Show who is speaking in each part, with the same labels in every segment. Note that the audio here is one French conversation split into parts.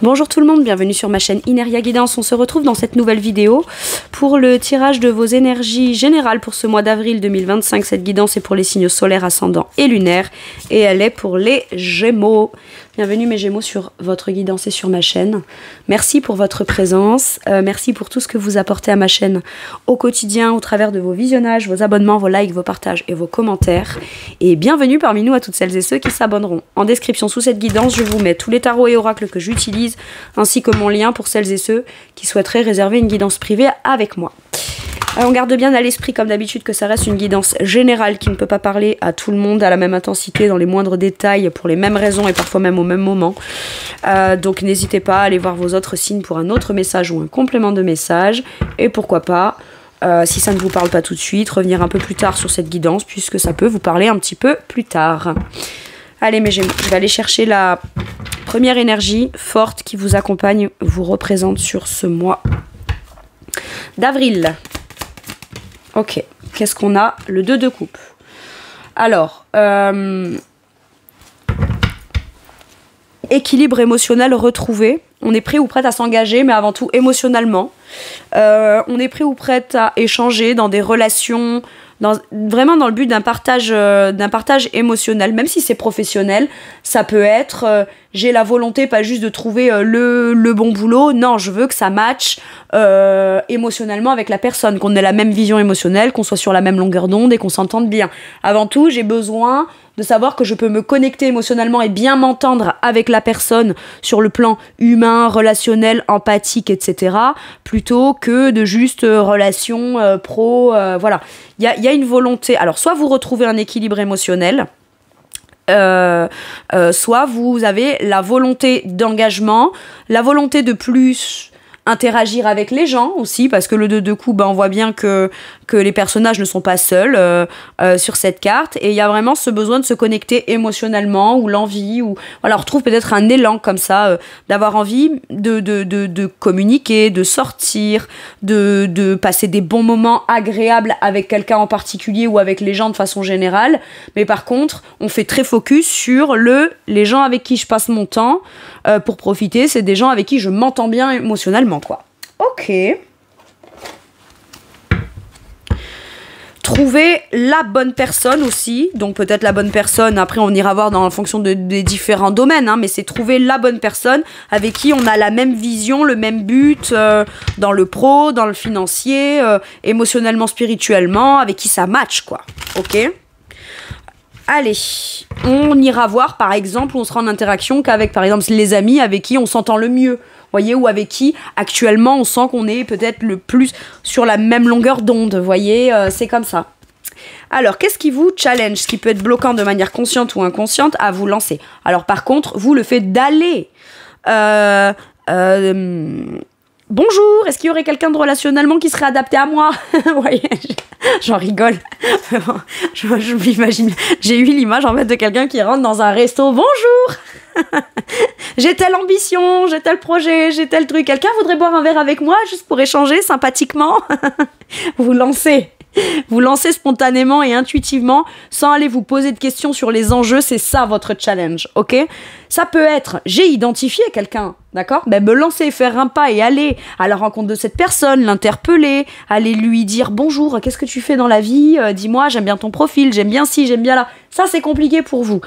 Speaker 1: Bonjour tout le monde, bienvenue sur ma chaîne Ineria Guidance. On se retrouve dans cette nouvelle vidéo pour le tirage de vos énergies générales pour ce mois d'avril 2025. Cette guidance est pour les signes solaires, ascendants et lunaires et elle est pour les Gémeaux. Bienvenue mes Gémeaux sur votre guidance et sur ma chaîne. Merci pour votre présence, merci pour tout ce que vous apportez à ma chaîne au quotidien au travers de vos visionnages, vos abonnements, vos likes, vos partages et vos commentaires. Et bienvenue parmi nous à toutes celles et ceux qui s'abonneront. En description sous cette guidance, je vous mets tous les tarots et oracles que j'utilise ainsi que mon lien pour celles et ceux qui souhaiteraient réserver une guidance privée avec moi. On garde bien à l'esprit comme d'habitude que ça reste une guidance générale qui ne peut pas parler à tout le monde à la même intensité, dans les moindres détails, pour les mêmes raisons et parfois même au même moment. Donc n'hésitez pas à aller voir vos autres signes pour un autre message ou un complément de message. Et pourquoi pas, si ça ne vous parle pas tout de suite, revenir un peu plus tard sur cette guidance puisque ça peut vous parler un petit peu plus tard. Allez mes Gémeaux, je vais aller chercher la première énergie forte qui vous accompagne, vous représente sur ce mois d'avril. Ok, qu'est-ce qu'on a? Le 2 de coupe. Alors, équilibre émotionnel retrouvé. On est prêt ou prête à s'engager, mais avant tout émotionnellement. On est prêt ou prête à échanger dans des relations, vraiment dans le but d'un partage émotionnel, même si c'est professionnel. Ça peut être, j'ai la volonté pas juste de trouver le bon boulot, non, je veux que ça matche émotionnellement avec la personne, qu'on ait la même vision émotionnelle, qu'on soit sur la même longueur d'onde et qu'on s'entende bien. Avant tout, j'ai besoin de savoir que je peux me connecter émotionnellement et bien m'entendre avec la personne sur le plan humain, relationnel, empathique, etc. plutôt que de juste relations pro, voilà. Il y a une volonté. Alors, soit vous retrouvez un équilibre émotionnel, soit vous avez la volonté d'engagement, la volonté de plus interagir avec les gens aussi, parce que le 2 de coupe, on voit bien que les personnages ne sont pas seuls sur cette carte, et il y a vraiment ce besoin de se connecter émotionnellement, ou l'envie, ou voilà, on retrouve peut-être un élan comme ça, d'avoir envie de communiquer, de sortir, de passer des bons moments agréables avec quelqu'un en particulier, ou avec les gens de façon générale, mais par contre, on fait très focus sur les gens avec qui je passe mon temps, pour profiter, c'est des gens avec qui je m'entends bien émotionnellement, quoi. Ok. Trouver la bonne personne aussi, donc peut-être la bonne personne, après on ira voir en fonction des différents domaines, hein, mais c'est trouver la bonne personne avec qui on a la même vision, le même but, dans le pro, dans le financier, émotionnellement, spirituellement, avec qui ça match, quoi. Ok ? Allez, on ira voir par exemple, on sera en interaction qu'avec par exemple les amis avec qui on s'entend le mieux, voyez, ou avec qui actuellement on sent qu'on est peut-être le plus sur la même longueur d'onde, voyez, c'est comme ça. Alors, qu'est-ce qui vous challenge, ce qui peut être bloquant de manière consciente ou inconsciente à vous lancer? Alors par contre, vous, le fait d'aller... bonjour, est-ce qu'il y aurait quelqu'un de relationnellement qui serait adapté à moi? Vous voyez, j'en rigole. Je m'imagine, j'ai eu l'image en fait de quelqu'un qui rentre dans un resto. Bonjour, j'ai telle ambition, j'ai tel projet, j'ai tel truc. Quelqu'un voudrait boire un verre avec moi juste pour échanger sympathiquement? Vous lancez spontanément et intuitivement sans aller vous poser de questions sur les enjeux, c'est ça votre challenge, ok? Ça peut être, j'ai identifié quelqu'un, d'accord? Ben, me lancer, faire un pas et aller à la rencontre de cette personne, l'interpeller, aller lui dire bonjour, qu'est-ce que tu fais dans la vie? Dis-moi, j'aime bien ton profil, j'aime bien ci, j'aime bien là. Ça, c'est compliqué pour vous.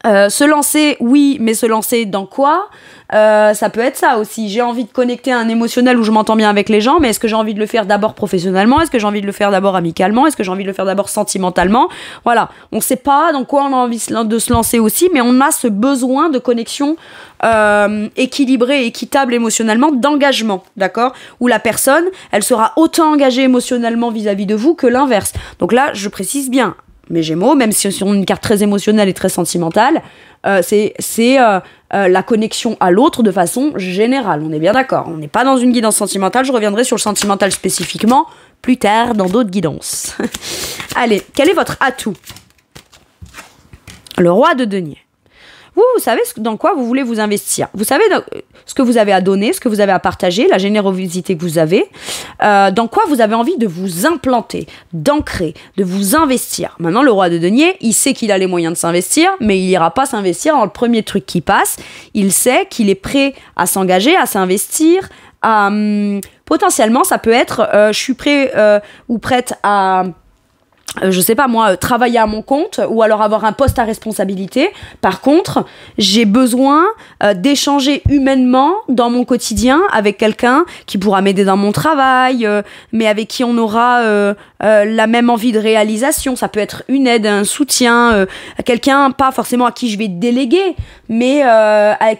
Speaker 1: Se lancer, oui, mais se lancer dans quoi? Ça peut être ça aussi. J'ai envie de connecter à un émotionnel où je m'entends bien avec les gens, mais est-ce que j'ai envie de le faire d'abord professionnellement? Est-ce que j'ai envie de le faire d'abord amicalement? Est-ce que j'ai envie de le faire d'abord sentimentalement? Voilà, on sait pas dans quoi on a envie de se lancer aussi, mais on a ce besoin de connexion équilibrée, équitable émotionnellement, d'engagement, d'accord? Où la personne, elle sera autant engagée émotionnellement vis-à-vis de vous que l'inverse. Donc là, je précise bien, mes Gémeaux, même si on a une carte très émotionnelle et très sentimentale, c'est la connexion à l'autre de façon générale. On est bien d'accord. On n'est pas dans une guidance sentimentale. Je reviendrai sur le sentimental spécifiquement plus tard dans d'autres guidances. Allez, quel est votre atout? Le roi de denier. vous savez dans quoi vous voulez vous investir. Vous savez ce que vous avez à donner, ce que vous avez à partager, la générosité que vous avez, dans quoi vous avez envie de vous implanter, d'ancrer, de vous investir. Maintenant, le roi de denier, il sait qu'il a les moyens de s'investir, mais il n'ira pas s'investir dans le premier truc qui passe. Il sait qu'il est prêt à s'engager, à s'investir, potentiellement, ça peut être je suis prêt ou prête à je sais pas moi, travailler à mon compte ou alors avoir un poste à responsabilité. Par contre, j'ai besoin d'échanger humainement dans mon quotidien avec quelqu'un qui pourra m'aider dans mon travail, mais avec qui on aura la même envie de réalisation. Ça peut être une aide, un soutien, quelqu'un, pas forcément à qui je vais déléguer, mais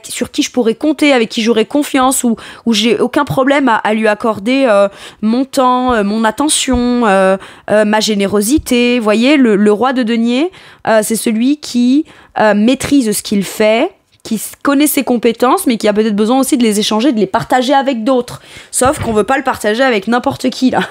Speaker 1: sur qui je pourrais compter, avec qui j'aurai confiance, où j'ai aucun problème à lui accorder mon temps, mon attention, ma générosité. Vous voyez, le roi de denier, c'est celui qui maîtrise ce qu'il fait, qui connaît ses compétences, mais qui a peut-être besoin aussi de les échanger, de les partager avec d'autres. Sauf qu'on veut pas le partager avec n'importe qui, là.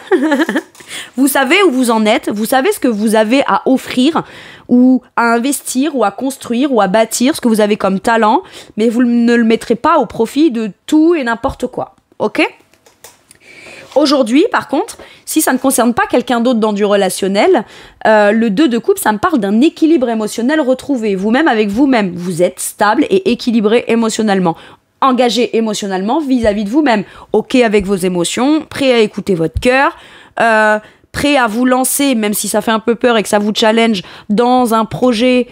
Speaker 1: Vous savez où vous en êtes, vous savez ce que vous avez à offrir, ou à investir, ou à construire, ou à bâtir, ce que vous avez comme talent, mais vous ne le mettrez pas au profit de tout et n'importe quoi. Ok ? Aujourd'hui, par contre, si ça ne concerne pas quelqu'un d'autre dans du relationnel, le 2 de coupe, ça me parle d'un équilibre émotionnel retrouvé. Vous-même avec vous-même, vous êtes stable et équilibré émotionnellement. Engagé émotionnellement vis-à-vis de vous-même. Ok avec vos émotions, prêt à écouter votre cœur, prêt à vous lancer, même si ça fait un peu peur et que ça vous challenge, dans un projet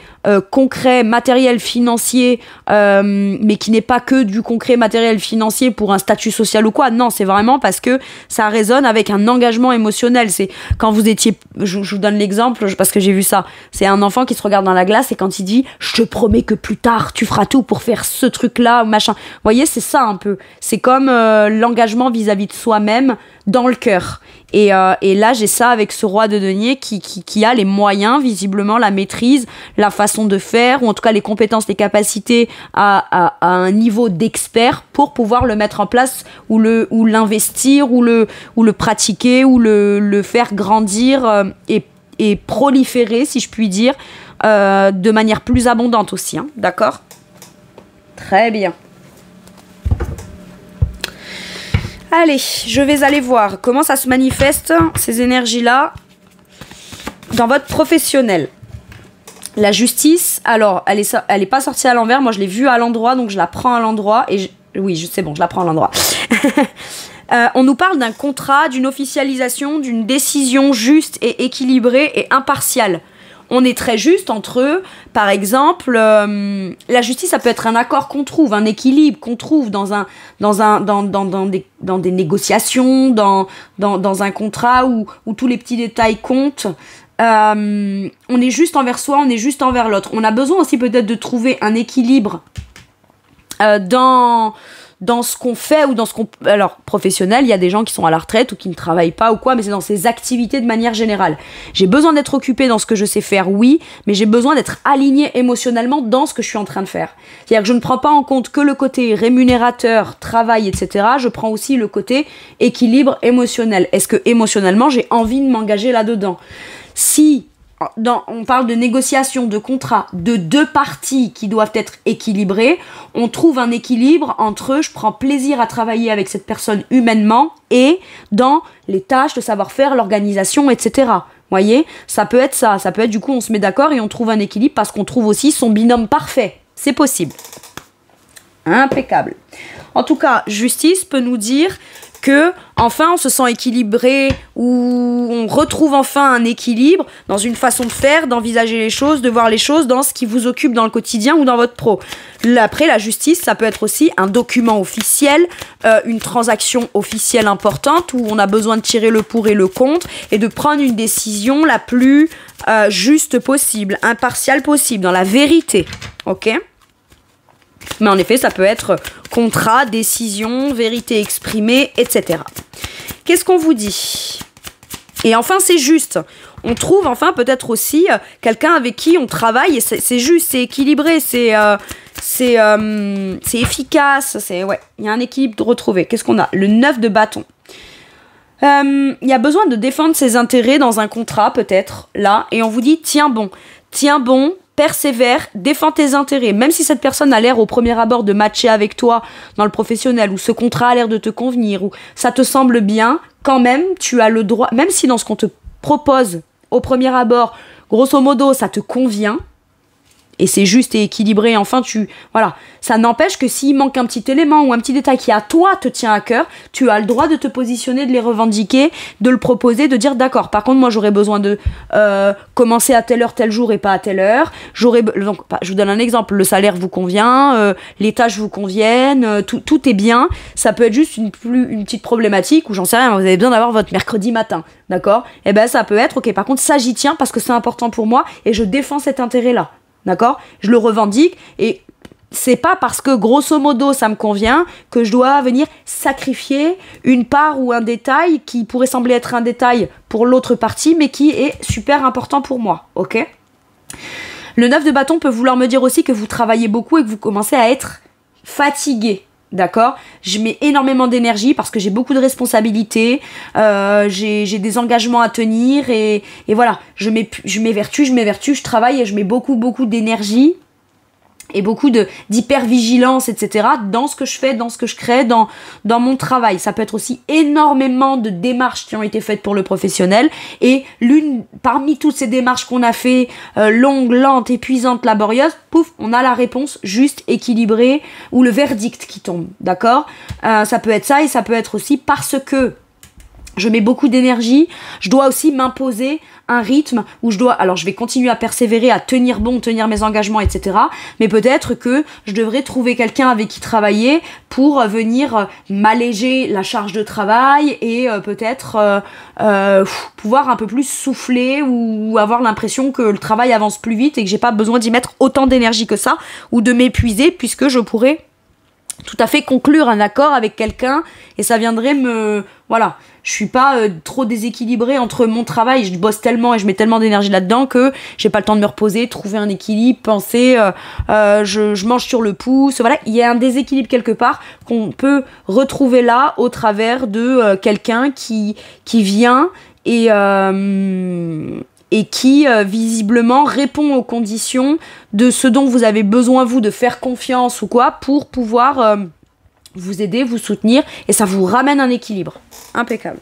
Speaker 1: concret, matériel, financier, mais qui n'est pas que du concret, matériel, financier pour un statut social ou quoi. Non, c'est vraiment parce que ça résonne avec un engagement émotionnel. C'est quand vous étiez... Je vous donne l'exemple parce que j'ai vu ça. C'est un enfant qui se regarde dans la glace et quand il dit « Je te promets que plus tard, tu feras tout pour faire ce truc-là, machin. » Vous voyez, c'est ça un peu. C'est comme l'engagement vis-à-vis de soi-même dans le cœur. Et là, j'ai ça avec ce roi de denier qui a les moyens, visiblement, la maîtrise, la façon de faire, ou en tout cas les compétences, les capacités à un niveau d'expert pour pouvoir le mettre en place ou l'investir ou le pratiquer ou le faire grandir et proliférer, si je puis dire, de manière plus abondante aussi. Hein, d'accord ? Très bien. Allez, je vais aller voir comment ça se manifeste, ces énergies-là, dans votre professionnel. La justice, alors, elle est pas sortie à l'envers. Moi, je l'ai vue à l'endroit, donc je la prends à l'endroit. C'est bon, je la prends à l'endroit. On nous parle d'un contrat, d'une officialisation, d'une décision juste et équilibrée et impartiale. On est très juste entre eux. Par exemple, la justice, ça peut être un accord qu'on trouve, un équilibre qu'on trouve dans des négociations, dans un contrat où tous les petits détails comptent. On est juste envers soi, on est juste envers l'autre. On a besoin aussi peut-être de trouver un équilibre dans ce qu'on fait ou dans ce qu'on... Alors, professionnel, il y a des gens qui sont à la retraite ou qui ne travaillent pas ou quoi, mais c'est dans ces activités de manière générale. J'ai besoin d'être occupée dans ce que je sais faire, oui, mais j'ai besoin d'être alignée émotionnellement dans ce que je suis en train de faire. C'est-à-dire que je ne prends pas en compte que le côté rémunérateur, travail, etc. Je prends aussi le côté équilibre émotionnel. Est-ce que émotionnellement, j'ai envie de m'engager là-dedans ? Si... on parle de négociation, de contrat, de deux parties qui doivent être équilibrées. On trouve un équilibre entre je prends plaisir à travailler avec cette personne humainement et dans les tâches, le savoir-faire, l'organisation, etc. Voyez, ça peut être ça. Ça peut être du coup on se met d'accord et on trouve un équilibre parce qu'on trouve aussi son binôme parfait. C'est possible. Impeccable. En tout cas, justice peut nous dire que enfin on se sent équilibré ou on retrouve enfin un équilibre dans une façon de faire, d'envisager les choses, de voir les choses dans ce qui vous occupe dans le quotidien ou dans votre pro. Après, la justice, ça peut être aussi un document officiel, une transaction officielle importante où on a besoin de tirer le pour et le contre et de prendre une décision la plus juste possible, impartiale possible, dans la vérité. Ok ? Mais en effet, ça peut être contrat, décision, vérité exprimée, etc. Qu'est-ce qu'on vous dit ? Et enfin, c'est juste. On trouve enfin peut-être aussi quelqu'un avec qui on travaille et c'est juste, c'est équilibré, c'est efficace. Ouais, il y a un équilibre retrouvé. Qu'est-ce qu'on a ? Le 9 de bâton. Il y a besoin de défendre ses intérêts dans un contrat, peut-être, là. Et on vous dit, tiens bon, persévère, défends tes intérêts. Même si cette personne a l'air au premier abord de matcher avec toi dans le professionnel, ou ce contrat a l'air de te convenir, ou ça te semble bien, quand même, tu as le droit, même si dans ce qu'on te propose au premier abord, grosso modo, ça te convient, et c'est juste et équilibré, enfin voilà, ça n'empêche que s'il manque un petit élément ou un petit détail qui à toi te tient à cœur, tu as le droit de te positionner, de les revendiquer, de le proposer, de dire d'accord, par contre moi j'aurais besoin de commencer à telle heure, tel jour et pas à telle heure, donc je vous donne un exemple, le salaire vous convient, les tâches vous conviennent, tout est bien, ça peut être juste une petite problématique, ou j'en sais rien, vous avez besoin d'avoir votre mercredi matin, d'accord, et ben ça peut être, ok, par contre ça j'y tiens parce que c'est important pour moi et je défends cet intérêt là. D'accord ? Je le revendique et c'est pas parce que grosso modo ça me convient que je dois venir sacrifier une part ou un détail qui pourrait sembler être un détail pour l'autre partie mais qui est super important pour moi. Ok ? Le 9 de bâton peut vouloir me dire aussi que vous travaillez beaucoup et que vous commencez à être fatigué. D'accord ? Je mets énormément d'énergie parce que j'ai beaucoup de responsabilités, j'ai des engagements à tenir et voilà, je m'évertue, je travaille et je mets beaucoup d'énergie et beaucoup d'hypervigilance, etc. dans ce que je fais, dans ce que je crée, dans mon travail. Ça peut être aussi énormément de démarches qui ont été faites pour le professionnel et parmi toutes ces démarches qu'on a fait, longues, lentes, épuisantes, laborieuses, pouf, on a la réponse juste, équilibrée ou le verdict qui tombe, d'accord ? Ça peut être ça et ça peut être aussi parce que je mets beaucoup d'énergie, je dois aussi m'imposer un rythme où alors je vais continuer à persévérer, à tenir mes engagements, etc. Mais peut-être que je devrais trouver quelqu'un avec qui travailler pour venir m'alléger la charge de travail et peut-être pouvoir un peu plus souffler ou avoir l'impression que le travail avance plus vite et que j'ai pas besoin d'y mettre autant d'énergie que ça ou de m'épuiser puisque je pourrais tout à fait conclure un accord avec quelqu'un et ça viendrait voilà, je suis pas trop déséquilibrée entre mon travail, je bosse tellement et je mets tellement d'énergie là-dedans que j'ai pas le temps de me reposer, trouver un équilibre, penser, je mange sur le pouce, voilà, il y a un déséquilibre quelque part qu'on peut retrouver là au travers de quelqu'un qui vient et qui visiblement répond aux conditions de ce dont vous avez besoin vous de faire confiance ou quoi pour pouvoir vous aider, vous soutenir et ça vous ramène un équilibre. Impeccable.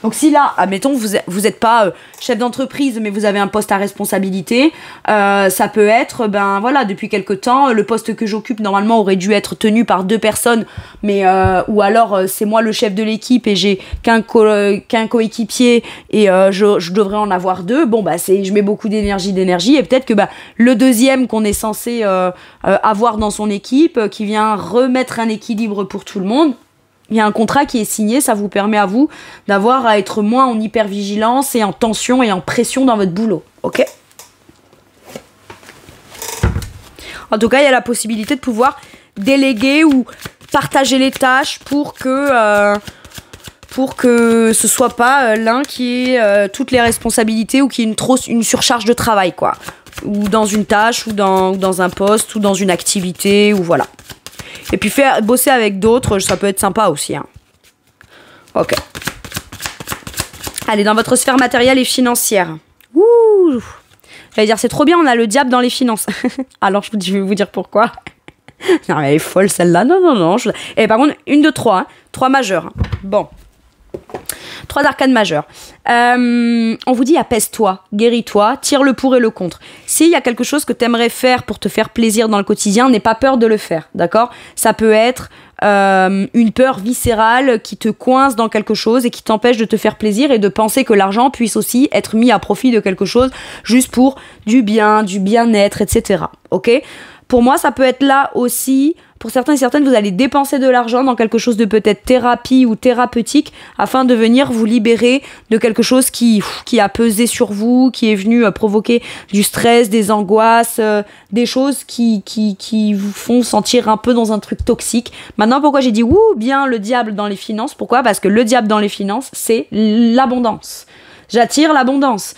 Speaker 1: Donc si là, admettons, vous n'êtes pas chef d'entreprise, mais vous avez un poste à responsabilité, ça peut être, voilà, depuis quelque temps, le poste que j'occupe normalement aurait dû être tenu par 2 personnes, mais ou alors c'est moi le chef de l'équipe et j'ai qu'un coéquipier et je devrais en avoir 2. Bon je mets beaucoup d'énergie et peut-être que le deuxième qu'on est censé avoir dans son équipe, qui vient remettre un équilibre pour tout le monde. Il y a un contrat qui est signé, ça vous permet à vous d'avoir à être moins en hypervigilance et en tension et en pression dans votre boulot, ok ? En tout cas, il y a la possibilité de pouvoir déléguer ou partager les tâches pour que ce soit pas l'un qui ait toutes les responsabilités ou qui ait une surcharge de travail, quoi. Ou dans une tâche, ou dans un poste, ou dans une activité, ou voilà. Et puis bosser avec d'autres, ça peut être sympa aussi. Hein. Ok. Allez, dans votre sphère matérielle et financière. Ouh. J'allais dire, c'est trop bien, on a le diable dans les finances. Alors, je vais vous dire pourquoi. Non, mais elle est folle celle-là. Non. Et par contre, 1, 2, 3. 3 majeurs. Hein. Bon. 3 arcanes majeures. On vous dit apaise-toi, guéris-toi, tire le pour et le contre. S'il y a quelque chose que tu aimerais faire pour te faire plaisir dans le quotidien, n'aie pas peur de le faire, d'accord ? Ça peut être une peur viscérale qui te coince dans quelque chose et qui t'empêche de te faire plaisir et de penser que l'argent puisse aussi être mis à profit de quelque chose juste pour du bien-être, etc. Ok ? Pour moi, ça peut être là aussi, pour certains et certaines, vous allez dépenser de l'argent dans quelque chose de peut-être thérapie ou thérapeutique afin de venir vous libérer de quelque chose qui a pesé sur vous, qui est venu provoquer du stress, des angoisses, des choses qui vous font sentir un peu dans un truc toxique. Maintenant, pourquoi j'ai dit bien le diable dans les finances ? Pourquoi ? Parce que le diable dans les finances, c'est l'abondance. J'attire l'abondance.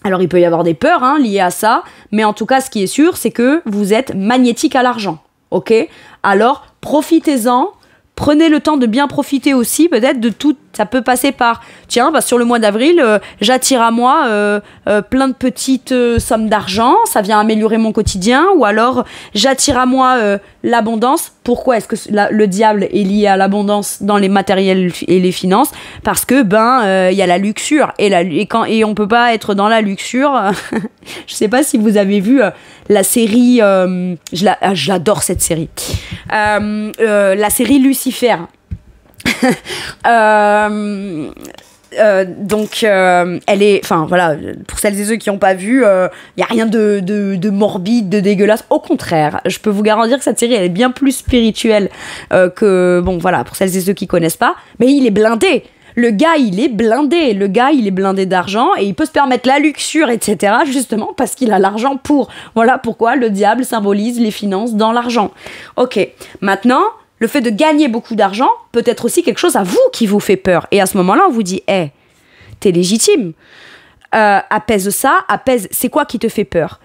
Speaker 1: Alors, il peut y avoir des peurs liées à ça, mais en tout cas, ce qui est sûr, c'est que vous êtes magnétique à l'argent, ok ? Alors, profitez-en, prenez le temps de bien profiter aussi, peut-être, de toutes Ça peut passer par, tiens, bah, sur le mois d'avril, j'attire à moi plein de petites sommes d'argent, ça vient améliorer mon quotidien, ou alors j'attire à moi l'abondance. Pourquoi est-ce que le diable est lié à l'abondance dans les matériels et les finances? Parce que y a la luxure et on peut pas être dans la luxure. Je sais pas si vous avez vu la série, j'adore cette série, la série Lucifer. Elle est, enfin voilà, pour celles et ceux qui n'ont pas vu, y a rien de morbide, de dégueulasse. Au contraire, je peux vous garantir que cette série elle est bien plus spirituelle que, bon voilà, pour celles et ceux qui connaissent pas. Mais il est blindé. Le gars, il est blindé d'argent et il peut se permettre la luxure, etc. justement parce qu'il a l'argent pour. Voilà pourquoi le diable symbolise les finances dans l'argent. Ok, maintenant, le fait de gagner beaucoup d'argent peut être aussi quelque chose à vous qui vous fait peur. Et à ce moment-là, on vous dit, t'es légitime. Apaise ça, c'est quoi qui te fait peur?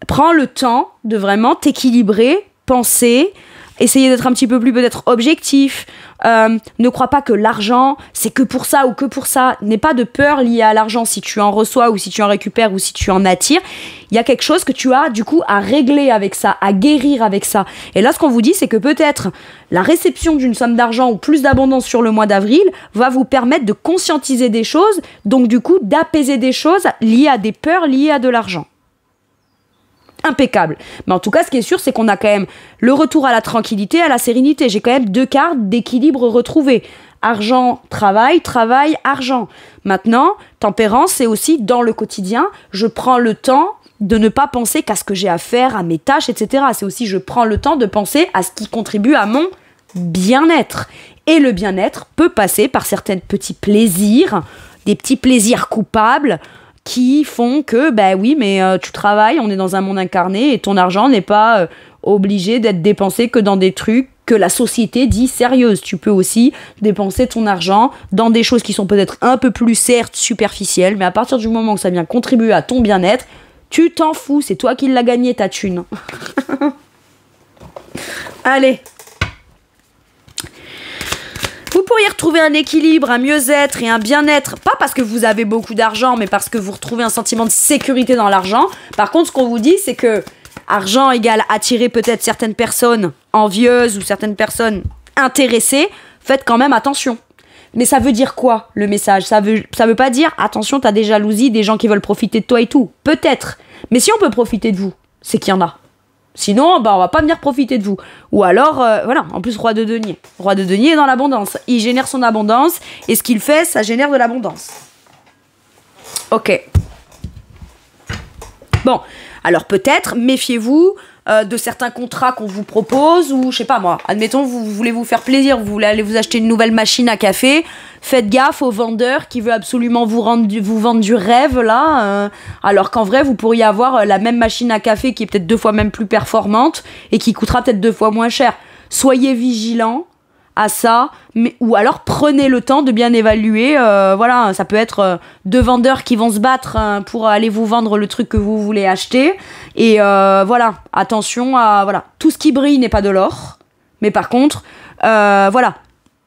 Speaker 1: Prends le temps de vraiment t'équilibrer, penser, essayer d'être un petit peu plus peut-être objectif. Ne crois pas que l'argent, c'est que pour ça ou que pour ça. N'aie pas de peur liée à l'argent si tu en reçois ou si tu en récupères ou si tu en attires. Il y a quelque chose que tu as du coup à régler avec ça, à guérir avec ça. Et là, ce qu'on vous dit, c'est que peut-être la réception d'une somme d'argent ou plus d'abondance sur le mois d'avril va vous permettre de conscientiser des choses, donc du coup d'apaiser des choses liées à des peurs liées à de l'argent. Impeccable. Mais en tout cas, ce qui est sûr, c'est qu'on a quand même le retour à la tranquillité, à la sérénité. J'ai quand même 2 cartes d'équilibre retrouvées. Argent, travail, travail, argent. Maintenant, tempérance, c'est aussi dans le quotidien, je prends le temps de ne pas penser qu'à ce que j'ai à faire, à mes tâches, etc. C'est aussi, je prends le temps de penser à ce qui contribue à mon bien-être. Et le bien-être peut passer par certains petits plaisirs, des petits plaisirs coupables, qui font que, oui, mais tu travailles, on est dans un monde incarné et ton argent n'est pas obligé d'être dépensé que dans des trucs que la société dit sérieuses. Tu peux aussi dépenser ton argent dans des choses qui sont peut-être un peu plus, certes, superficielles, mais à partir du moment où ça vient contribuer à ton bien-être, tu t'en fous, c'est toi qui l'as gagné ta thune. Allez. Vous pourriez retrouver un équilibre, un mieux-être et un bien-être, pas parce que vous avez beaucoup d'argent, mais parce que vous retrouvez un sentiment de sécurité dans l'argent. Par contre, ce qu'on vous dit, c'est que argent égale attirer peut-être certaines personnes envieuses ou certaines personnes intéressées. Faites quand même attention. Mais ça veut dire quoi, le message? Ça veut pas dire, attention, t'as des jalousies, des gens qui veulent profiter de toi et tout. Peut-être. Mais si on peut profiter de vous, c'est qu'il y en a. Sinon, on va pas venir profiter de vous. Ou alors, voilà, en plus, roi de denier. Roi de denier est dans l'abondance. Il génère son abondance, et ce qu'il fait, ça génère de l'abondance. Ok. Bon, alors peut-être, méfiez-vous de certains contrats qu'on vous propose, ou je sais pas moi, admettons, vous voulez vous faire plaisir, vous voulez aller vous acheter une nouvelle machine à café, faites gaffe au vendeur qui veut absolument vous vendre du rêve, là, alors qu'en vrai, vous pourriez avoir la même machine à café qui est peut-être 2 fois même plus performante et qui coûtera peut-être 2 fois moins cher. Soyez vigilants à ça, ou alors prenez le temps de bien évaluer, voilà, ça peut être 2 vendeurs qui vont se battre pour aller vous vendre le truc que vous voulez acheter, et voilà, attention à, voilà, tout ce qui brille n'est pas de l'or, mais par contre, voilà,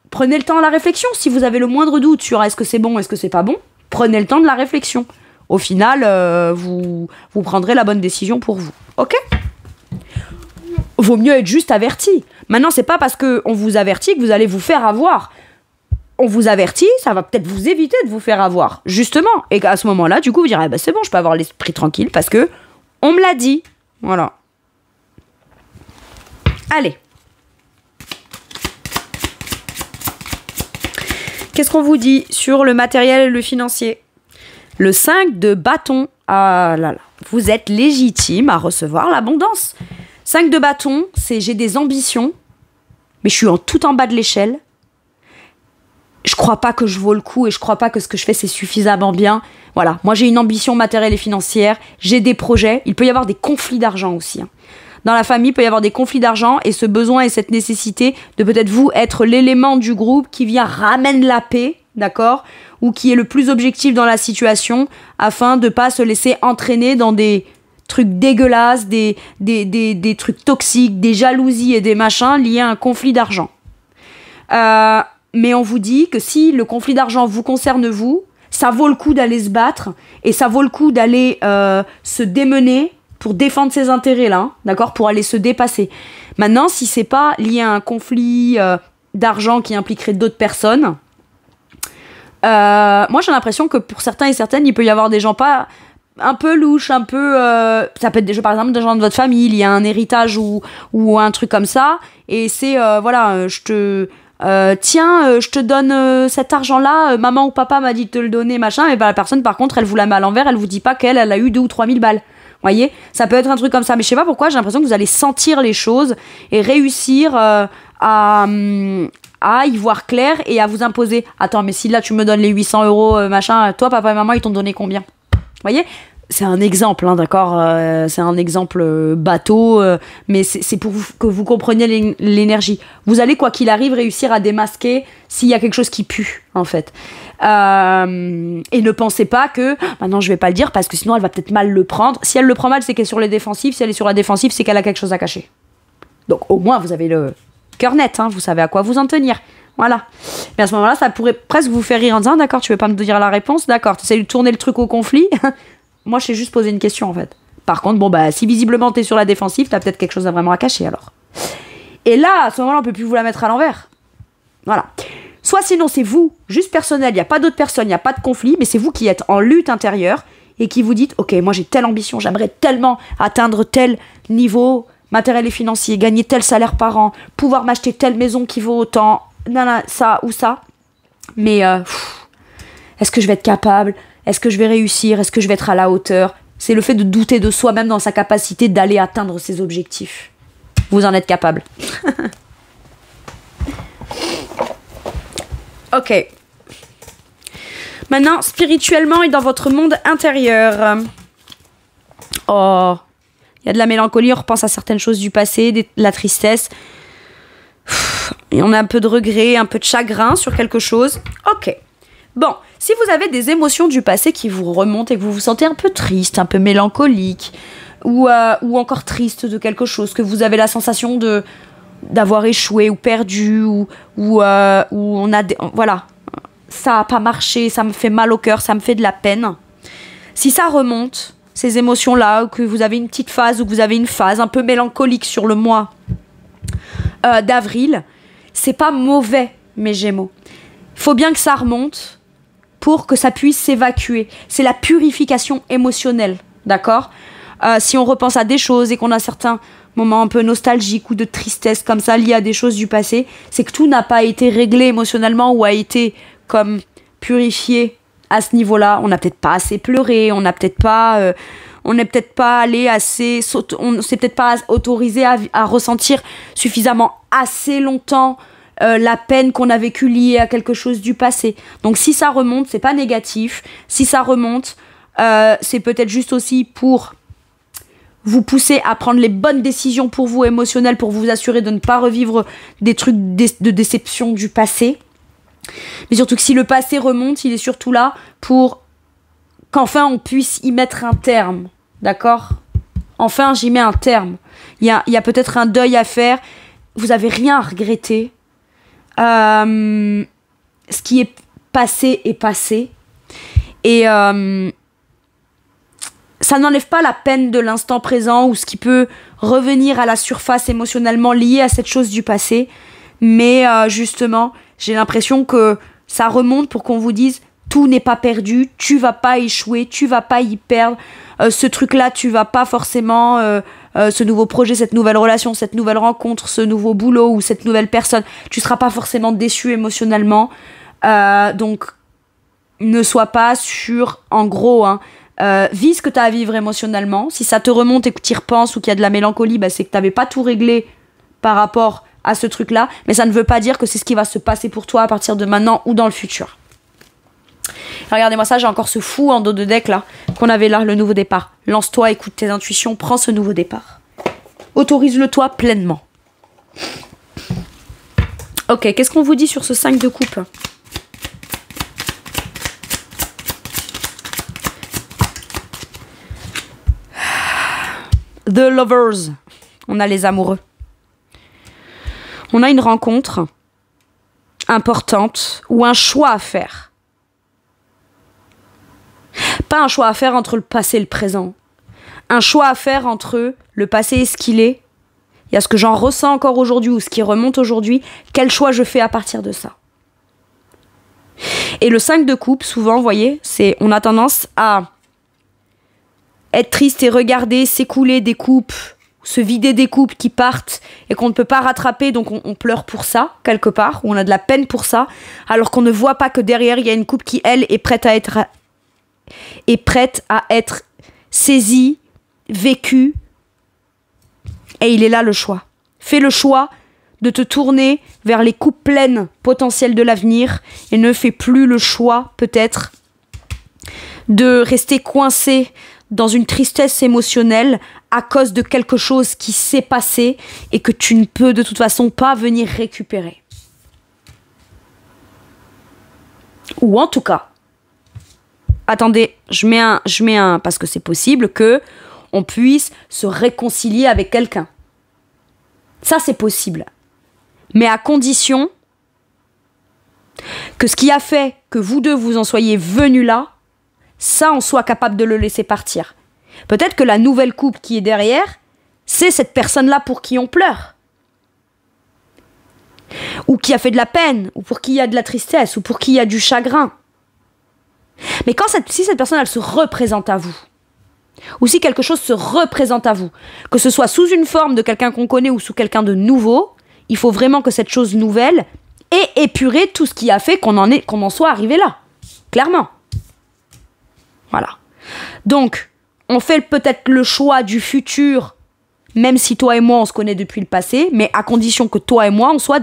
Speaker 1: prenez le temps de la réflexion, si vous avez le moindre doute sur est-ce que c'est bon, est-ce que c'est pas bon, prenez le temps de la réflexion, au final, vous prendrez la bonne décision pour vous, ok ? Vaut mieux être juste averti. Maintenant, c'est pas parce qu'on vous avertit que vous allez vous faire avoir. On vous avertit, ça va peut-être vous éviter de vous faire avoir, justement. Et qu'à ce moment-là, du coup, vous direz, c'est bon, je peux avoir l'esprit tranquille parce que on me l'a dit. Voilà. Allez. Qu'est-ce qu'on vous dit sur le matériel et le financier? Le 5 de bâton. Ah là là. Vous êtes légitime à recevoir l'abondance. 5 de bâton, c'est j'ai des ambitions, mais je suis tout en bas de l'échelle. Je crois pas que je vaux le coup et je crois pas que ce que je fais c'est suffisamment bien. Voilà, moi j'ai une ambition matérielle et financière, j'ai des projets, il peut y avoir des conflits d'argent aussi. Dans la famille, il peut y avoir des conflits d'argent et ce besoin et cette nécessité de peut-être vous être l'élément du groupe qui vient ramener la paix, d'accord ? Ou qui est le plus objectif dans la situation afin de pas se laisser entraîner dans des trucs dégueulasses, des trucs toxiques, des jalousies et des machins liés à un conflit d'argent. mais on vous dit que si le conflit d'argent vous concerne vous, ça vaut le coup d'aller se battre et ça vaut le coup d'aller se démener pour défendre ses intérêts là, d'accord, pour aller se dépasser. Maintenant, si c'est pas lié à un conflit d'argent qui impliquerait d'autres personnes, moi j'ai l'impression que pour certains et certaines, il peut y avoir des gens pas un peu louches, un peu ça peut être des gens, par exemple des gens de votre famille, il y a un héritage ou un truc comme ça, et c'est voilà, je te donne cet argent-là, maman ou papa m'a dit de te le donner, machin, et ben la personne par contre elle vous la met à l'envers, elle vous dit pas qu'elle a eu 2 ou 3 000 balles. Voyez, ça peut être un truc comme ça, mais je sais pas pourquoi, j'ai l'impression que vous allez sentir les choses et réussir à y voir clair et à vous imposer. Attends, mais si là tu me donnes les 800 €, machin, toi papa et maman ils t'ont donné combien? Voyez, c'est un exemple, hein, d'accord, c'est un exemple bateau, mais c'est pour que vous compreniez l'énergie. Vous allez, quoi qu'il arrive, réussir à démasquer s'il y a quelque chose qui pue, en fait. Et ne pensez pas que maintenant je vais pas le dire parce que sinon elle va peut-être mal le prendre. Si elle le prend mal, c'est qu'elle est sur les défensives. Si elle est sur la défensive, c'est qu'elle a quelque chose à cacher. Donc au moins vous avez le cœur net, hein, vous savez à quoi vous en tenir. Voilà. Mais à ce moment-là, ça pourrait presque vous faire rire en disant d'accord, tu veux pas me dire la réponse, d'accord, tu essaies de tourner le truc au conflit. Moi je t'ai juste posé une question en fait. Par contre, bon bah si visiblement t'es sur la défensive, t'as peut-être quelque chose à vraiment à cacher alors. Et là, à ce moment-là, on peut plus vous la mettre à l'envers. Voilà. Soit sinon c'est vous, juste personnel, il n'y a pas d'autres personnes, il n'y a pas de conflit, mais c'est vous qui êtes en lutte intérieure et qui vous dites ok, moi j'ai telle ambition, j'aimerais tellement atteindre tel niveau matériel et financier, gagner tel salaire par an, pouvoir m'acheter telle maison qui vaut autant, ça ou ça. Mais est-ce que je vais être capable? Est-ce que je vais réussir? Est-ce que je vais être à la hauteur? C'est le fait de douter de soi-même dans sa capacité d'aller atteindre ses objectifs. Vous en êtes capable. Ok. Maintenant, spirituellement et dans votre monde intérieur. Oh, il y a de la mélancolie, on repense à certaines choses du passé, de la tristesse. Et on a un peu de regret, un peu de chagrin sur quelque chose. Ok. Bon, si vous avez des émotions du passé qui vous remontent et que vous vous sentez un peu triste, un peu mélancolique, ou encore triste de quelque chose, que vous avez la sensation d'avoir échoué ou perdu, ou on a voilà, ça a pas marché, ça me fait mal au cœur, ça me fait de la peine. Si ça remonte, ces émotions-là, ou que vous avez une petite phase, ou que vous avez une phase un peu mélancolique sur le mois d'avril, c'est pas mauvais, mes Gémeaux. Il faut bien que ça remonte pour que ça puisse s'évacuer. C'est la purification émotionnelle, d'accord ? Si on repense à des choses et qu'on a certains moments un peu nostalgiques ou de tristesse comme ça liés à des choses du passé, c'est que tout n'a pas été réglé émotionnellement ou a été comme purifié à ce niveau-là. On n'a peut-être pas assez pleuré, on n'est peut-être pas allé assez, on s'est peut-être pas autorisé à ressentir suffisamment assez longtemps la peine qu'on a vécue liée à quelque chose du passé. Donc si ça remonte, c'est pas négatif. Si ça remonte, c'est peut-être juste aussi pour vous pousser à prendre les bonnes décisions pour vous émotionnelles, pour vous assurer de ne pas revivre des trucs de déception du passé. Mais surtout que si le passé remonte, il est surtout là pour qu'enfin on puisse y mettre un terme. D'accord ? Enfin, j'y mets un terme. Il y a peut-être un deuil à faire. Vous n'avez rien à regretter. Ce qui est passé est passé. Et ça n'enlève pas la peine de l'instant présent ou ce qui peut revenir à la surface émotionnellement lié à cette chose du passé. Mais justement, j'ai l'impression que ça remonte pour qu'on vous dise tout n'est pas perdu, tu vas pas échouer, tu vas pas y perdre. Ce truc-là, tu vas pas forcément... ce nouveau projet, cette nouvelle relation, cette nouvelle rencontre, ce nouveau boulot ou cette nouvelle personne, tu seras pas forcément déçu émotionnellement. Donc, ne sois pas sur... En gros, vis ce que tu as à vivre émotionnellement. Si ça te remonte et que tu y repenses ou qu'il y a de la mélancolie, bah, c'est que tu n'avais pas tout réglé par rapport à ce truc-là. Mais ça ne veut pas dire que c'est ce qui va se passer pour toi à partir de maintenant ou dans le futur. Regardez-moi ça, j'ai encore ce fou en dos de deck là, qu'on avait là, le nouveau départ. Lance-toi, écoute tes intuitions, prends ce nouveau départ. Autorise-le toi pleinement. Ok, qu'est-ce qu'on vous dit sur ce 5 de coupe ? The Lovers. On a les amoureux. On a une rencontre importante ou un choix à faire. Pas un choix à faire entre le passé et le présent. Un choix à faire entre le passé et ce qu'il est. Il y a ce que j'en ressens encore aujourd'hui ou ce qui remonte aujourd'hui. Quel choix je fais à partir de ça? Et le 5 de coupe, souvent, vous voyez, on a tendance à être triste et regarder s'écouler des coupes, se vider des coupes qui partent et qu'on ne peut pas rattraper, donc on pleure pour ça, quelque part, ou on a de la peine pour ça, alors qu'on ne voit pas que derrière, il y a une coupe qui, elle, est prête à être saisie, vécue, et il est là le choix. Fais le choix de te tourner vers les coupes pleines potentielles de l'avenir et ne fais plus le choix, peut-être, de rester coincé dans une tristesse émotionnelle à cause de quelque chose qui s'est passé et que tu ne peux de toute façon pas venir récupérer. Ou en tout cas, attendez, je mets un parce que c'est possible que on puisse se réconcilier avec quelqu'un. Ça, c'est possible. Mais à condition que ce qui a fait que vous deux vous en soyez venus là, ça, on soit capable de le laisser partir. Peut-être que la nouvelle coupe qui est derrière, c'est cette personne-là pour qui on pleure. Ou qui a fait de la peine, ou pour qui il y a de la tristesse, ou pour qui il y a du chagrin. Mais si cette personne, elle se représente à vous, ou si quelque chose se représente à vous, que ce soit sous une forme de quelqu'un qu'on connaît ou sous quelqu'un de nouveau, il faut vraiment que cette chose nouvelle ait épuré tout ce qui a fait qu'on en soit arrivé là. Clairement. Voilà. Donc, on fait peut-être le choix du futur, même si toi et moi, on se connaît depuis le passé, mais à condition que toi et moi, on soit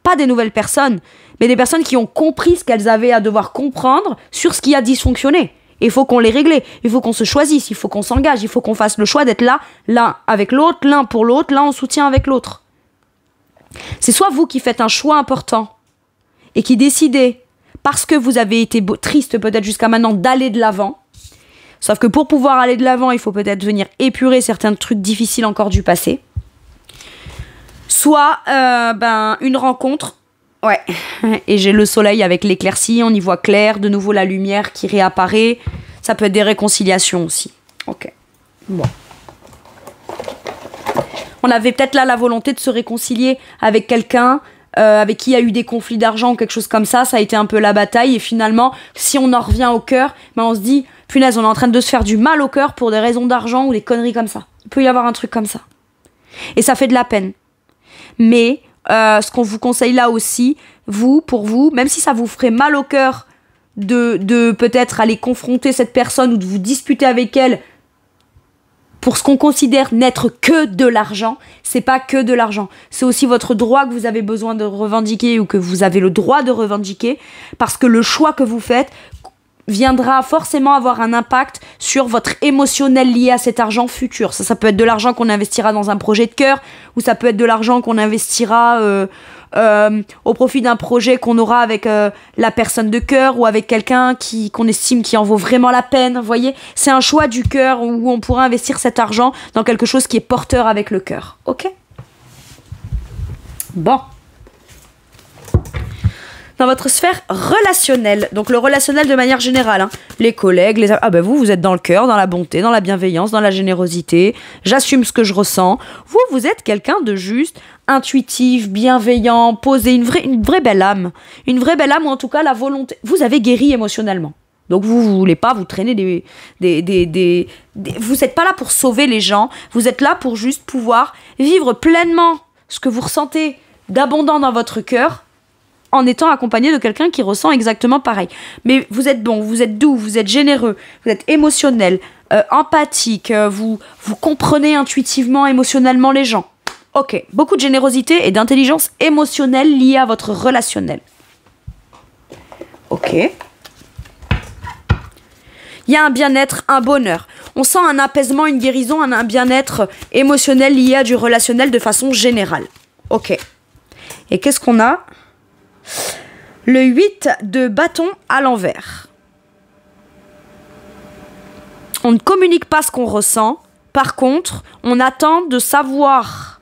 Speaker 1: pas des nouvelles personnes, mais des personnes qui ont compris ce qu'elles avaient à devoir comprendre sur ce qui a dysfonctionné. Il faut qu'on les règle, il faut qu'on se choisisse, il faut qu'on s'engage, il faut qu'on fasse le choix d'être là, l'un avec l'autre, l'un pour l'autre, l'un en soutien avec l'autre. C'est soit vous qui faites un choix important et qui décidez, parce que vous avez été triste peut-être jusqu'à maintenant, d'aller de l'avant. Sauf que pour pouvoir aller de l'avant, il faut peut-être venir épurer certains trucs difficiles encore du passé. Soit une rencontre. Ouais. Et j'ai le soleil avec l'éclaircie, on y voit clair, de nouveau la lumière qui réapparaît. Ça peut être des réconciliations aussi. Ok. Bon. On avait peut-être là la volonté de se réconcilier avec quelqu'un avec qui il y a eu des conflits d'argent ou quelque chose comme ça. Ça a été un peu la bataille. Et finalement, si on en revient au cœur, on se dit, punaise, on est en train de se faire du mal au cœur pour des raisons d'argent ou des conneries comme ça. Il peut y avoir un truc comme ça. Et ça fait de la peine. Mais ce qu'on vous conseille là aussi, pour vous, même si ça vous ferait mal au cœur de peut-être aller confronter cette personne ou de vous disputer avec elle pour ce qu'on considère n'être que de l'argent, c'est pas que de l'argent. C'est aussi votre droit que vous avez besoin de revendiquer ou que vous avez le droit de revendiquer parce que le choix que vous faites viendra forcément avoir un impact sur votre émotionnel lié à cet argent futur. Ça peut être de l'argent qu'on investira dans un projet de cœur ou ça peut être de l'argent qu'on investira au profit d'un projet qu'on aura avec la personne de cœur ou avec quelqu'un qu'on estime qui en vaut vraiment la peine. Vous voyez, c'est un choix du cœur où on pourra investir cet argent dans quelque chose qui est porteur avec le cœur. Ok ? Bon. Dans votre sphère relationnelle, donc le relationnel de manière générale, les collègues, vous êtes dans le cœur, dans la bonté, dans la bienveillance, dans la générosité, j'assume ce que je ressens. Vous êtes quelqu'un de juste, intuitif, bienveillant, posé, une vraie belle âme. Une vraie belle âme ou en tout cas la volonté. Vous avez guéri émotionnellement. Donc vous voulez pas vous traîner vous n'êtes pas là pour sauver les gens, vous êtes là pour juste pouvoir vivre pleinement ce que vous ressentez d'abondant dans votre cœur, en étant accompagné de quelqu'un qui ressent exactement pareil. Mais vous êtes bon, vous êtes doux, vous êtes généreux, vous êtes émotionnel, empathique, vous comprenez intuitivement, émotionnellement les gens. Ok, beaucoup de générosité et d'intelligence émotionnelle liée à votre relationnel. Ok. Il y a un bien-être, un bonheur. On sent un apaisement, une guérison, un bien-être émotionnel lié à du relationnel de façon générale. Ok. Et qu'est-ce qu'on a ? Le 8 de bâton à l'envers. On ne communique pas ce qu'on ressent. Par contre, on attend de savoir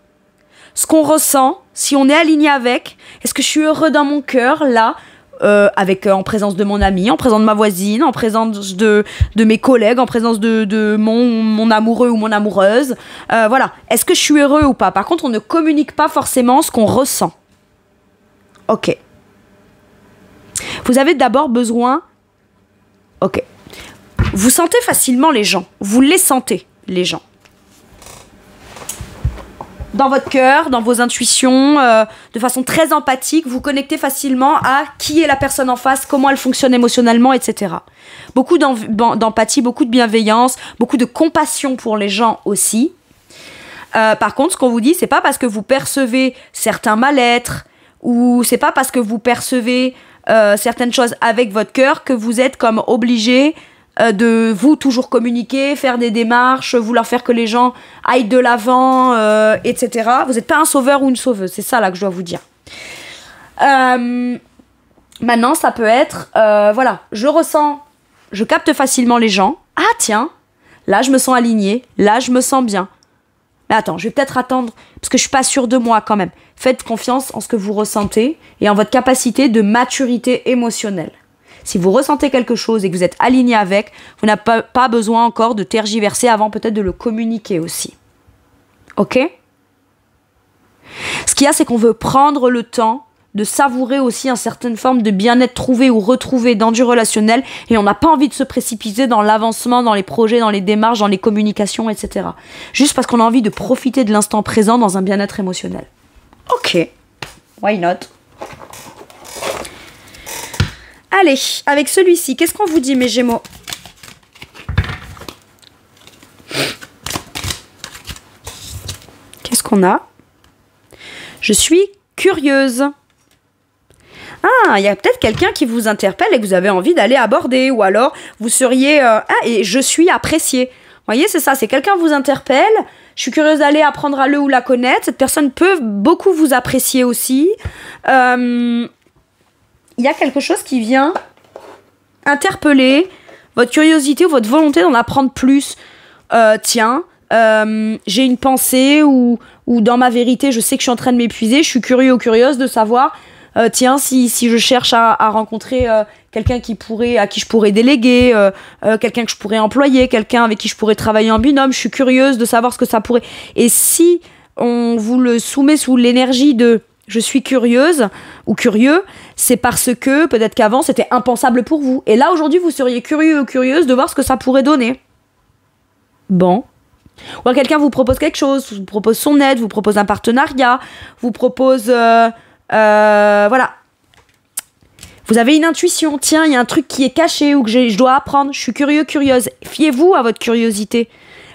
Speaker 1: ce qu'on ressent, si on est aligné avec, est-ce que je suis heureux dans mon cœur, là, en présence de mon ami, en présence de ma voisine, en présence de mes collègues, en présence de mon amoureux ou mon amoureuse. Voilà. Est-ce que je suis heureux ou pas? Par contre, on ne communique pas forcément ce qu'on ressent. Ok. Vous avez d'abord besoin... Ok. Vous sentez facilement les gens. Vous les sentez, les gens. Dans votre cœur, dans vos intuitions, de façon très empathique, vous connectez facilement à qui est la personne en face, comment elle fonctionne émotionnellement, etc. Beaucoup d'empathie, beaucoup de bienveillance, beaucoup de compassion pour les gens aussi. Par contre, ce qu'on vous dit, c'est pas parce que vous percevez certains mal-être, ou c'est pas parce que vous percevez certaines choses avec votre cœur que vous êtes comme obligé de vous toujours communiquer, faire des démarches, vouloir faire que les gens aillent de l'avant, etc. Vous n'êtes pas un sauveur ou une sauveuse, c'est ça là que je dois vous dire. Maintenant, ça peut être, voilà, je ressens, je capte facilement les gens. Ah tiens, là je me sens alignée, là je me sens bien. Mais attends, je vais peut-être attendre, parce que je suis pas sûre de moi quand même. Faites confiance en ce que vous ressentez et en votre capacité de maturité émotionnelle. Si vous ressentez quelque chose et que vous êtes aligné avec, vous n'avez pas besoin encore de tergiverser avant peut-être de le communiquer aussi. Ok? Ce qu'il y a, c'est qu'on veut prendre le temps de savourer aussi une certaine forme de bien-être trouvé ou retrouvé dans du relationnel et on n'a pas envie de se précipiter dans l'avancement, dans les projets, dans les démarches, dans les communications, etc. Juste parce qu'on a envie de profiter de l'instant présent dans un bien-être émotionnel. Ok. Why not? Allez, avec celui-ci, qu'est-ce qu'on vous dit, mes Gémeaux? Qu'est-ce qu'on a? Je suis curieuse. Ah, il y a peut-être quelqu'un qui vous interpelle et que vous avez envie d'aller aborder. Ou alors, vous seriez... et je suis appréciée. Vous voyez, c'est ça, c'est quelqu'un vous interpelle. Je suis curieuse d'aller apprendre à le ou la connaître. Cette personne peut beaucoup vous apprécier aussi. Il y a quelque chose qui vient interpeller votre curiosité ou votre volonté d'en apprendre plus. Tiens, j'ai une pensée ou dans ma vérité, je sais que je suis en train de m'épuiser. Je suis curieux ou curieuse de savoir, tiens, si je cherche à rencontrer quelqu'un à qui je pourrais déléguer, quelqu'un que je pourrais employer, quelqu'un avec qui je pourrais travailler en binôme, je suis curieuse de savoir ce que ça pourrait... Et si on vous le soumet sous l'énergie de... Je suis curieuse ou curieux, c'est parce que peut-être qu'avant c'était impensable pour vous. Et là aujourd'hui vous seriez curieux ou curieuse de voir ce que ça pourrait donner. Bon. Ou alors quelqu'un vous propose quelque chose, vous propose son aide, vous propose un partenariat, vous propose... voilà. Vous avez une intuition, tiens, il y a un truc qui est caché ou que je dois apprendre, je suis curieux, curieuse. Fiez-vous à votre curiosité.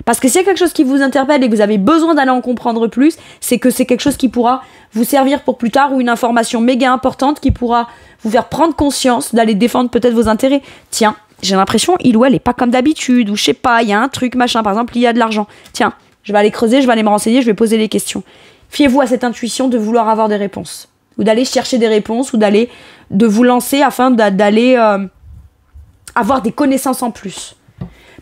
Speaker 1: Parce que s'il y a quelque chose qui vous interpelle et que vous avez besoin d'aller en comprendre plus, c'est que c'est quelque chose qui pourra vous servir pour plus tard ou une information méga importante qui pourra vous faire prendre conscience d'aller défendre peut-être vos intérêts. Tiens, j'ai l'impression, il ou elle est pas comme d'habitude, ou je sais pas, il y a un truc, machin, par exemple, il y a de l'argent. Tiens, je vais aller creuser, je vais aller me renseigner, je vais poser des questions. Fiez-vous à cette intuition de vouloir avoir des réponses. Ou d'aller chercher des réponses, ou de vous lancer afin d'aller avoir des connaissances en plus.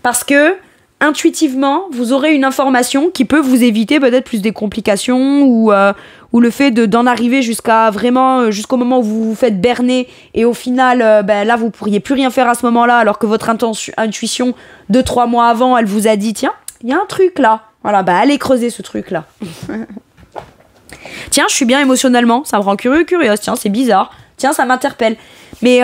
Speaker 1: Parce que intuitivement, vous aurez une information qui peut vous éviter peut-être plus des complications ou le fait d'en arriver jusqu'au moment où vous vous faites berner et au final, là, vous pourriez plus rien faire à ce moment-là alors que votre intuition, 2-3 mois avant, elle vous a dit, tiens, il y a un truc là. Voilà, allez creuser ce truc-là. Tiens, je suis bien émotionnellement, ça me rend curieuse, tiens, c'est bizarre. Tiens, ça m'interpelle. Mais...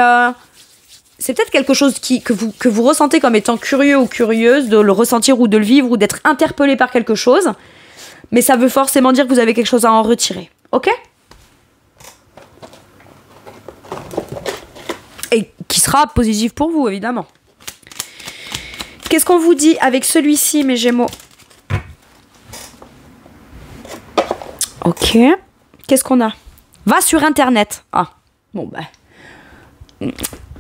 Speaker 1: c'est peut-être quelque chose que vous ressentez comme étant curieux ou curieuse, de le ressentir ou de le vivre ou d'être interpellé par quelque chose. Mais ça veut forcément dire que vous avez quelque chose à en retirer. Ok ? Et qui sera positif pour vous, évidemment. Qu'est-ce qu'on vous dit avec celui-ci, mes Gémeaux ? Ok. Qu'est-ce qu'on a ? Va sur Internet. Ah, bon,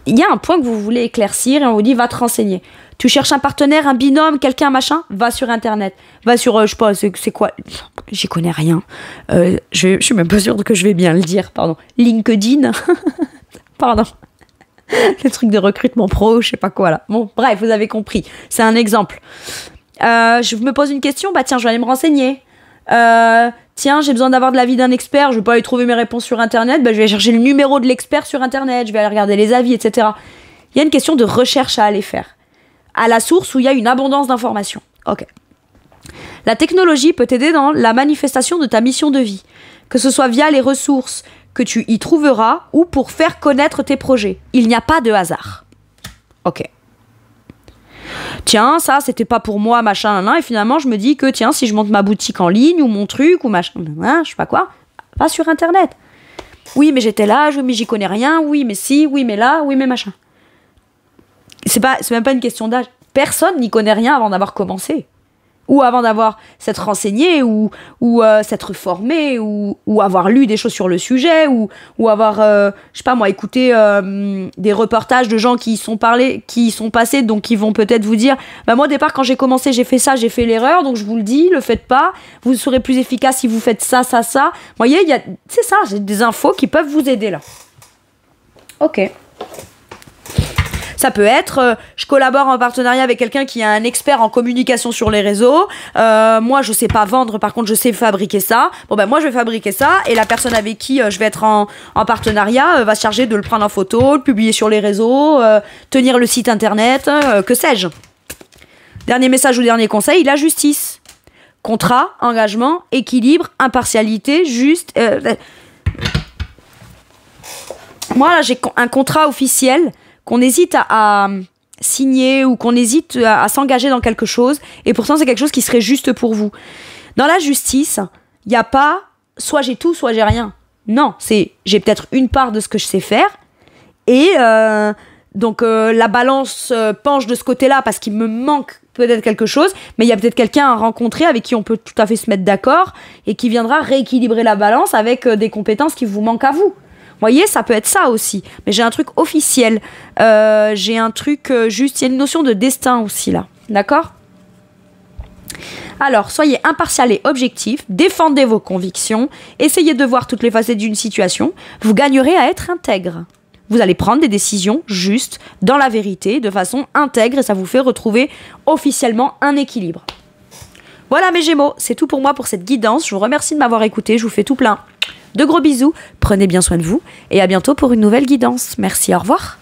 Speaker 1: il y a un point que vous voulez éclaircir et on vous dit va te renseigner. Tu cherches un partenaire, un binôme, quelqu'un, machin, va sur Internet. Va sur, je sais pas, c'est quoi ? J'y connais rien. Je suis même pas sûre que je vais bien le dire, pardon. LinkedIn. Pardon. Le truc de recrutement pro, je sais pas quoi là. Bon, bref, vous avez compris. C'est un exemple. Je me pose une question, tiens, je vais aller me renseigner. Tiens, j'ai besoin d'avoir de l'avis d'un expert, je vais pas aller trouver mes réponses sur Internet, ben, je vais chercher le numéro de l'expert sur Internet, je vais aller regarder les avis, etc. Il y a une question de recherche à aller faire. À la source où il y a une abondance d'informations. Ok. La technologie peut t'aider dans la manifestation de ta mission de vie, que ce soit via les ressources que tu y trouveras ou pour faire connaître tes projets. Il n'y a pas de hasard. Ok. Tiens, ça, c'était pas pour moi, machin, et finalement, je me dis que, tiens, si je monte ma boutique en ligne, ou mon truc, ou machin, je sais pas quoi, pas sur Internet. Oui, mais j'étais là, oui, mais j'y connais rien, oui, mais si, oui, mais là, oui, mais machin. C'est même pas une question d'âge. Personne n'y connaît rien avant d'avoir commencé. Ou avant d'avoir s'être renseigné, ou s'être formé, ou avoir lu des choses sur le sujet, ou avoir, je sais pas moi, écouté des reportages de gens qui y sont passés, donc qui vont peut-être vous dire, bah moi au départ quand j'ai commencé j'ai fait ça, j'ai fait l'erreur, donc je vous le dis, le faites pas, vous serez plus efficace si vous faites ça, ça, ça. Vous voyez, c'est ça, j'ai des infos qui peuvent vous aider là. Ok. Ça peut être, je collabore en partenariat avec quelqu'un qui est un expert en communication sur les réseaux. Moi, je sais pas vendre, par contre, je sais fabriquer ça. Bon, ben moi, je vais fabriquer ça. Et la personne avec qui je vais être en partenariat va se charger de le prendre en photo, le publier sur les réseaux, tenir le site internet, que sais-je. Dernier message ou dernier conseil, la justice. Contrat, engagement, équilibre, impartialité, juste... Moi, là, j'ai un contrat officiel qu'on hésite à signer ou qu'on hésite à s'engager dans quelque chose, et pourtant c'est quelque chose qui serait juste pour vous. Dans la justice, il n'y a pas soit j'ai tout, soit j'ai rien. Non, c'est j'ai peut-être une part de ce que je sais faire, et donc la balance penche de ce côté-là parce qu'il me manque peut-être quelque chose, mais il y a peut-être quelqu'un à rencontrer avec qui on peut tout à fait se mettre d'accord et qui viendra rééquilibrer la balance avec des compétences qui vous manquent à vous. Vous voyez, ça peut être ça aussi. Mais j'ai un truc officiel. J'ai un truc juste... Il y a une notion de destin aussi, là. D'accord ? Alors, soyez impartial et objectif. Défendez vos convictions. Essayez de voir toutes les facettes d'une situation. Vous gagnerez à être intègre. Vous allez prendre des décisions justes, dans la vérité, de façon intègre. Et ça vous fait retrouver officiellement un équilibre. Voilà mes Gémeaux. C'est tout pour moi pour cette guidance. Je vous remercie de m'avoir écouté. Je vous fais tout plein de gros bisous, prenez bien soin de vous et à bientôt pour une nouvelle guidance. Merci, au revoir.